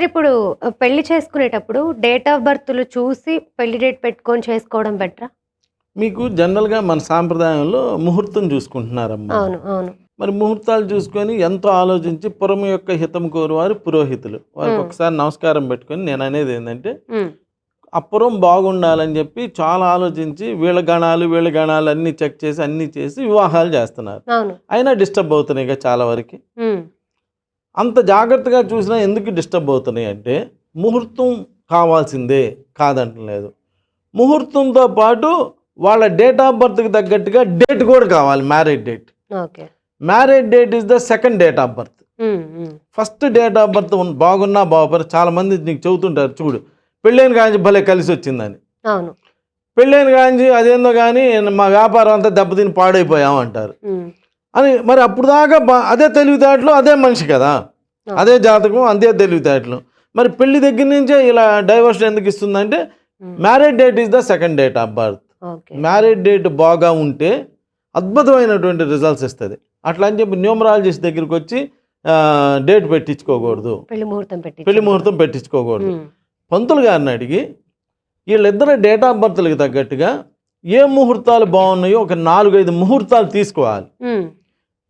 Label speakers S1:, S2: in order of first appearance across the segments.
S1: Sir ఇప్పుడు పెళ్లి చేసుకునేటప్పుడు డేట్ ఆఫ్ బర్త్‌లు చూసి పెళ్లి డేట్ పెట్టుకొని చేసుకోవడం బెటరా?
S2: మీకు జనరల్‌గా మన సాంప్రదాయంలో ముహూర్తం చూసుకుంటున్నారమ్మా.
S1: అవును. అవును.
S2: మరి ముహూర్తాలు చూసుకొని ఎంతో ఆలోచించి పురం యొక్క హితం కోరువారు పురోహితులు. వారికి
S1: హ్మ్.
S2: ఒకసారి నమస్కారం పెట్టుకొని నేననేది ఏందంటే,
S1: హ్మ్.
S2: ఆ పురం బాగుండాలని చెప్పి చాలా ఆలోచించి వీళ్ళ గణాలు అన్నీ చెక్ చేసి, అన్నీ చేసి వివాహాలు చేస్తున్నారు.
S1: అవును.
S2: అయినా డిస్టర్బ్ అవుతున్నాయిగా చాలా వరకి.
S1: హ్మ్.
S2: అంత జాగ్రత్తగా చూసినా ఎందుకు డిస్టర్బ్ అవుతున్నాయి అంటే, ముహూర్తం కావాల్సిందే కాదంటలేదు. ముహూర్తంతో పాటు వాళ్ళ డేట్ ఆఫ్ బర్త్‌కి తగ్గట్టుగా డేట్ కూడా కావాలి, marriage date.
S1: Okay.
S2: Marriage date is the second date of birth.
S1: హ్మ్. హ్మ్.
S2: ఫస్ట్ డేట్ ఆఫ్ బర్త్ బాగున్నా బాగుపడి చాలామంది నీకు చెబుతుంటారు చూడు, పెళ్ళైన కాంచి భలే కలిసి వచ్చిందని.
S1: అవును.
S2: పెళ్ళైన కాంచి అదేందో కానీ మా వ్యాపారం అంతా దెబ్బతిని పాడైపోయాం అంటారు.
S1: హ్మ్.
S2: అని మరి అప్పుడు దాకా అదే తెలివితేటలు, అదే మనిషి కదా,
S1: అవును.
S2: అదే జాతకం, అదే తెలివితేటలు. మరి పెళ్లి దగ్గర నుంచే ఇలా డైవర్షన్ ఎందుకు ఇస్తుందంటే,
S1: హ్మ్.
S2: Marriage date is the second date of birth.
S1: Okay.
S2: Marriage date బాగా ఉంటే అద్భుతమైనటువంటి రిజల్ట్స్ ఇస్తుంది. అట్లా అని చెప్పి న్యూమరాలజిస్ట్ దగ్గరికి వచ్చి డేట్ పెట్టించుకోకూడదు,
S1: పెళ్లి ముహూర్తం
S2: పెళ్లి
S1: పెట్టించడం.
S2: ముహూర్తం పెట్టించుకోకూడదు.
S1: హ్మ్.
S2: పంతులు గారిని అడిగి వీళ్ళిద్దరు డేట్ ఆఫ్ బర్త్లకు తగ్గట్టుగా ఏ ముహూర్తాలు బాగున్నాయో ఒక 4-5 ముహూర్తాలు తీసుకోవాలి.
S1: హ్మ్.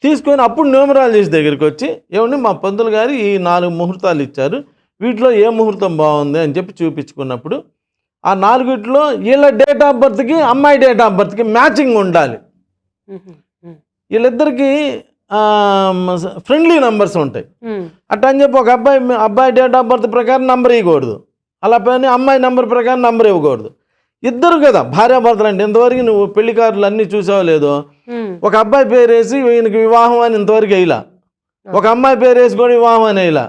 S2: తీసుకొని అప్పుడు న్యూమరాలజిస్ట్ దగ్గరికి వచ్చి, ఏమండి మా పంతులు గారు ఈ 4 ముహూర్తాలు ఇచ్చారు, వీటిలో ఏ ముహూర్తం బాగుంది అని చెప్పి చూపించుకున్నప్పుడు ఆ 4టిలో వీళ్ళ డేట్ ఆఫ్ బర్త్కి అమ్మాయి డేట్ ఆఫ్ బర్త్కి మ్యాచింగ్ ఉండాలి.
S1: హుహు. హ్మ్.
S2: వీళ్ళిద్దరికి ఫ్రెండ్లీ నంబర్స్ ఉంటాయి.
S1: హ్మ్.
S2: అట్లా అని చెప్పి ఒక అబ్బాయి డేట్ ఆఫ్ బర్త్ ప్రకారం నంబర్ ఇవ్వకూడదు, అలా పని అమ్మాయి నంబర్ ప్రకారం నంబర్ ఇవ్వకూడదు. ఇద్దరు కదా భార్యాభర్తలు అంటే. ఇంతవరకు నువ్వు పెళ్లి కార్డులు అన్నీ చూసావో లేదో,
S1: హ్మ్.
S2: ఒక అబ్బాయి పేరు వేసి ఈయనకి వివాహం అని ఇంతవరకు వేయలా, ఒక అమ్మాయి పేరు వేసి కూడా వివాహం అని వేయలా.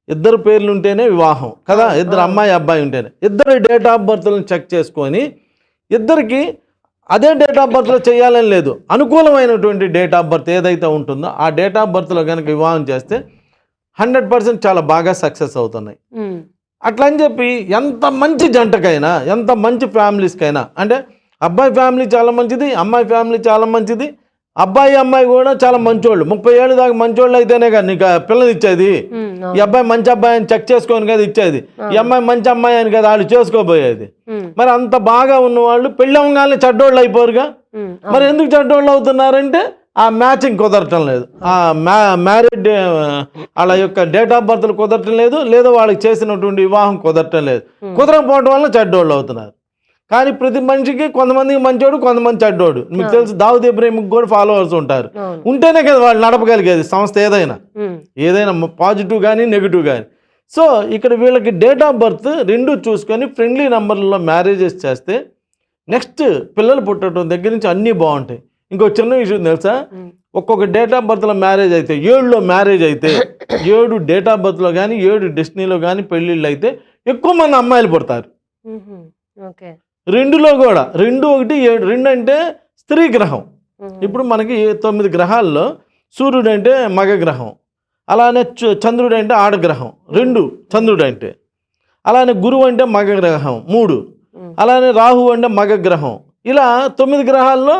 S2: ఇద్దరు పేర్లు ఉంటేనే వివాహం కదా, ఇద్దరు అమ్మాయి అబ్బాయి ఉంటేనే. ఇద్దరు డేట్ ఆఫ్ బర్త్లను చెక్ చేసుకొని ఇద్దరికి అదే డేట్ ఆఫ్ బర్త్లో చేయాలని లేదు, అనుకూలమైనటువంటి డేట్ ఆఫ్ బర్త్ ఏదైతే ఉంటుందో ఆ డేట్ ఆఫ్ బర్త్లో కనుక వివాహం చేస్తే 100% చాలా బాగా సక్సెస్ అవుతున్నాయి.
S1: హ్మ్.
S2: అట్లా అని చెప్పి ఎంత మంచి జంటకైనా, ఎంత మంచి ఫ్యామిలీస్కైనా, అంటే అబ్బాయి ఫ్యామిలీ చాలా మంచిది, అమ్మాయి ఫ్యామిలీ చాలా మంచిది, అబ్బాయి అమ్మాయి కూడా చాలా మంచోళ్ళు, 30 ఏళ్ళు దాకా మంచోళ్ళు అయితేనే కదా నీకు పిల్లలు ఇచ్చేది.
S1: హ్మ్.
S2: ఈ
S1: అవును.
S2: అబ్బాయి మంచి అబ్బాయి అని చెక్ చేసుకొని కదా ఇచ్చేది, ఈ
S1: అవును.
S2: అమ్మాయి మంచి అమ్మాయి అని కదా వాళ్ళు చేసుకోబోయేది.
S1: హ్మ్.
S2: మరి అంత బాగా ఉన్నవాళ్ళు పెళ్ళి అవ్వగానే చెడ్డోళ్ళు అయిపోరుగా.
S1: హ్మ్.
S2: మరి
S1: అవును.
S2: ఎందుకు చెడ్డోళ్ళు అవుతున్నారంటే ఆ మ్యాచింగ్ కుదరటం లేదు, ఆ మ్యారేజ్ వాళ్ళ యొక్క డేట్ ఆఫ్ బర్త్లు కుదరటం లేదు, లేదా వాళ్ళకి చేసినటువంటి వివాహం కుదరటం లేదు.
S1: హ్మ్.
S2: కుదరకపోవడం వల్ల చెడ్డోళ్ళు అవుతున్నారు. కానీ ప్రతి మనిషికి కొంతమందికి మంచోడు, కొంతమంది చెడ్డోడు. మీకు
S1: అవును.
S2: తెలుసు దావుద్ ఇబ్రాహింకి కూడా ఫాలోవర్స్ ఉంటారు.
S1: అవును.
S2: ఉంటేనే కదా వాళ్ళు నడపగలిగేది సంస్థ ఏదైనా,
S1: హ్మ్.
S2: ఏదైనా పాజిటివ్ కానీ నెగిటివ్ కానీ. సో ఇక్కడ వీళ్ళకి డేట్ ఆఫ్ బర్త్ రెండు చూసుకొని ఫ్రెండ్లీ నెంబర్లలో మ్యారేజెస్ చేస్తే నెక్స్ట్ పిల్లలు పుట్టడం దగ్గర నుంచి అన్నీ బాగుంటాయి. ఇంకో చిన్న విషయం తెలుసా,
S1: హ్మ్.
S2: ఒక్కొక్క డేట్ ఆఫ్ బర్త్లో మ్యారేజ్ అయితే 7లో మ్యారేజ్ అయితే 7 డేట్ ఆఫ్ బర్త్లో కానీ 7 డెస్టినీలో కానీ పెళ్ళిళ్ళు అయితే ఎక్కువ మంది అమ్మాయిలు పుడతారు.
S1: హుహు. ఓకే.
S2: 2లో కూడా 2, 1, 7. 2 అంటే స్త్రీ గ్రహం.
S1: హుహు.
S2: ఇప్పుడు మనకి 9 గ్రహాల్లో సూర్యుడు అంటే మగ గ్రహం, అలానే చంద్రుడు అంటే ఆడగ్రహం 2 చంద్రుడు అంటే, అలానే గురువు అంటే మగ గ్రహం 3,
S1: హ్మ్.
S2: అలానే రాహు అంటే మగ గ్రహం. ఇలా 9 గ్రహాల్లో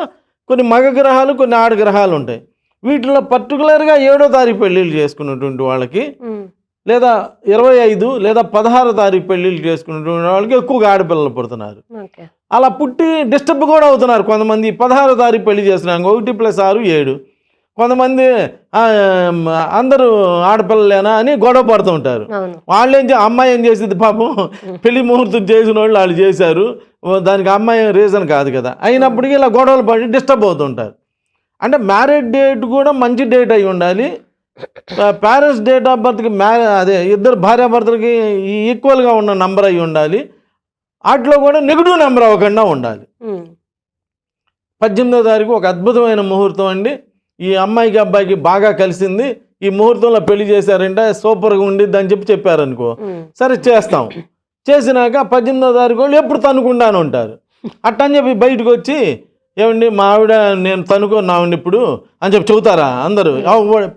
S2: కొన్ని మగ గ్రహాలు, కొన్ని ఆడ గ్రహాలు ఉంటాయి. వీటిలో పర్టికులర్గా 7వ తారీఖు పెళ్ళిళ్ళు చేసుకున్నటువంటి వాళ్ళకి,
S1: హ్మ్.
S2: లేదా 25 లేదా 16వ తారీఖు పెళ్ళిళ్ళు చేసుకున్నటువంటి వాళ్ళకి ఎక్కువగా ఆడపిల్లలు పుడుతున్నారు.
S1: ఓకే.
S2: అలా పుట్టి డిస్టర్బ్ కూడా అవుతున్నారు కొంతమంది. 16వ తారీఖు పెళ్లి చేస్తున్నాను 1 + 6 7. కొంతమంది అందరూ ఆడపిల్లలేనా అని గొడవ పడుతూ ఉంటారు.
S1: అవును.
S2: అమ్మాయి ఏం చేసింది పాపం, పెళ్లి ముహూర్తం చేసిన వాళ్ళు వాళ్ళు చేశారు, దానికి అమ్మాయి రీజన్ కాదు కదా. అయినప్పటికీ ఇలా గొడవలు పడి డిస్టర్బ్ అవుతుంటారు. అంటే మ్యారేజ్ డేట్ కూడా మంచి డేట్ అయి ఉండాలి, పేరెంట్స్ డేట్ ఆఫ్ బర్త్కి అదే ఇద్దరు భార్యాభర్తలకి ఈక్వల్గా ఉన్న నంబర్ అయి ఉండాలి. వాటిలో కూడా నెగిటివ్ నెంబర్ అవ్వకుండా ఉండాలి.
S1: హ్మ్.
S2: 18వ తారీఖు ఒక అద్భుతమైన ముహూర్తం అండి. ఈ అమ్మాయికి అబ్బాయికి బాగా కలిసింది, ఈ ముహూర్తంలో పెళ్లి చేశారంటే సూపర్గా ఉండిద్ది అని చెప్పారనుకో,
S1: హ్మ్.
S2: సరే చేస్తాం. చేసినాక 18వ తారీఖు వాళ్ళు ఎప్పుడు తనుకుండానే ఉంటారు. అట్టని చెప్పి బయటకు వచ్చి, ఏమండి మా ఆవిడ నేను తనుకున్నామండి ఇప్పుడు అని చెప్పి చెబుతారా అందరూ?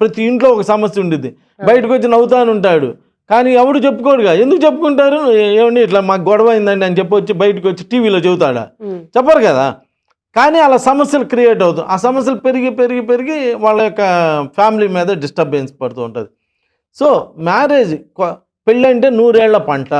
S2: ప్రతి ఇంట్లో ఒక సమస్య ఉండిద్ది. బయటకు వచ్చి నవ్వుతాను ఉంటాడు, కానీ ఎవడు చెప్పుకోడుగా. ఎందుకు చెప్పుకుంటారు? ఏమండి ఇట్లా మాకు గొడవ అయిందండి అని చెప్పి వచ్చి బయటకు వచ్చి టీవీలో చెబుతాడా? చెప్పరు కదా. కానీ అలా సమస్యలు క్రియేట్ అవుతాయి. ఆ సమస్యలు పెరిగి పెరిగి పెరిగి వాళ్ళ యొక్క ఫ్యామిలీ మీద డిస్టర్బెన్స్ పడుతూ ఉంటుంది. సో మ్యారేజ్ పెళ్ళి అంటే 100 ఏళ్ల పంట,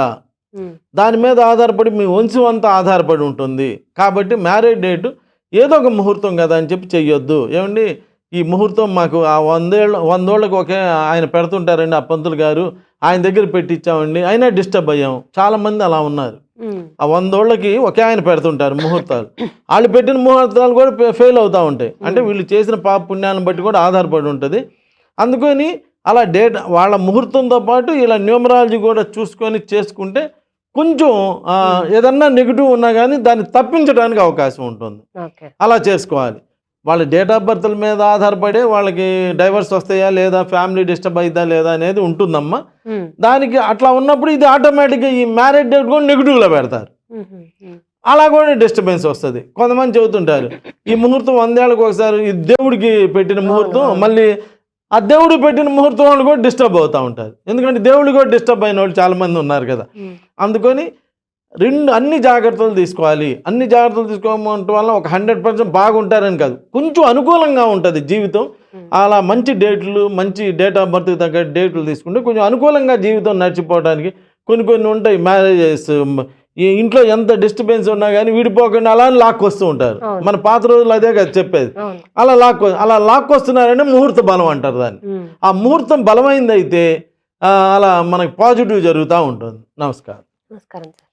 S1: ఉమ్,
S2: దాని మీద ఆధారపడి మీ వంశం అంతా ఆధారపడి ఉంటుంది. కాబట్టి మ్యారేజ్ డేటు ఏదో ఒక ముహూర్తం కదా అని చెప్పి చెయ్యొద్దు. ఏమండి ఈ ముహూర్తం మాకు ఆ 100 ఏళ్ళకి ఒకే ఆయన పెడుతుంటారండి ఆ పంతులు గారు, ఆయన దగ్గర పెట్టించామండి, అయినా డిస్టర్బ్ అయ్యాం. చాలామంది అలా ఉన్నారు.
S1: ఉమ్,
S2: ఆ 100 ఏళ్ళకి ఒకే ఆయన పెడుతుంటారు ముహూర్తాలు. వాళ్ళు పెట్టిన ముహూర్తాలు కూడా ఫెయిల్ అవుతూ ఉంటాయి. అంటే వీళ్ళు చేసిన పాప పుణ్యాలను బట్టి కూడా ఆధారపడి ఉంటుంది. అందుకని అలా డేట్ వాళ్ళ ముహూర్తంతో పాటు ఇలా న్యూమరాలజీ కూడా చూసుకొని చేసుకుంటే కొంచెం ఏదన్నా నెగిటివ్ ఉన్నా కానీ దాన్ని తప్పించడానికి అవకాశం ఉంటుంది.
S1: ఓకే.
S2: అలా చేసుకోవాలి. వాళ్ళ డేట్ ఆఫ్ బర్త్ల మీద ఆధారపడే వాళ్ళకి డైవర్స్ వస్తాయా లేదా, ఫ్యామిలీ డిస్టర్బ్ అవుతా లేదా అనేది ఉంటుందమ్మా.
S1: ఉమ్,
S2: దానికి అట్లా ఉన్నప్పుడు ఇది ఆటోమేటిక్గా ఈ మ్యారేజ్ డేట్ కూడా నెగిటివ్లో పెడతారు.
S1: ఉమ్, ఉమ్,
S2: అలా కూడా డిస్టర్బెన్స్ వస్తుంది. కొంతమంది చెబుతుంటారు ఈ ముహూర్తం 100 ఏళ్ళకి ఒకసారి ఈ దేవుడికి పెట్టిన ముహూర్తం, మళ్ళీ ఆ దేవుడు పెట్టిన ముహూర్తం వాళ్ళు కూడా డిస్టర్బ్ అవుతూ ఉంటారు. ఎందుకంటే దేవుడు కూడా డిస్టర్బ్ అయిన వాళ్ళు చాలామంది ఉన్నారు కదా.
S1: ఉమ్,
S2: అందుకని అన్ని జాగ్రత్తలు తీసుకోవాలి. అన్ని జాగ్రత్తలు తీసుకోవడం వల్ల ఒక 100% బాగుంటారని కాదు, కొంచెం అనుకూలంగా ఉంటుంది జీవితం. అలా మంచి డేట్లు, మంచి డేట్ ఆఫ్ బర్త్కి తగ్గ డేట్లు తీసుకుంటే కొంచెం అనుకూలంగా జీవితం నడిచిపోవడానికి కొన్ని ఉంటాయి. మ్యారేజెస్ ఈ ఇంట్లో ఎంత డిస్టర్బెన్స్ ఉన్నా కానీ విడిపోకుండా అలా లాక్కొస్తూ ఉంటారు.
S1: అవును.
S2: మన పాత రోజులు అదే కదా చెప్పేది.
S1: అవును.
S2: అలా లాక్కొస్తున్నారంటే ముహూర్త బలం అంటారు దాన్ని.
S1: ఉమ్.
S2: ఆ ముహూర్తం బలమైందైతే అలా మనకి పాజిటివ్ జరుగుతూ ఉంటుంది. నమస్కారం.
S1: నమస్కారం సార్.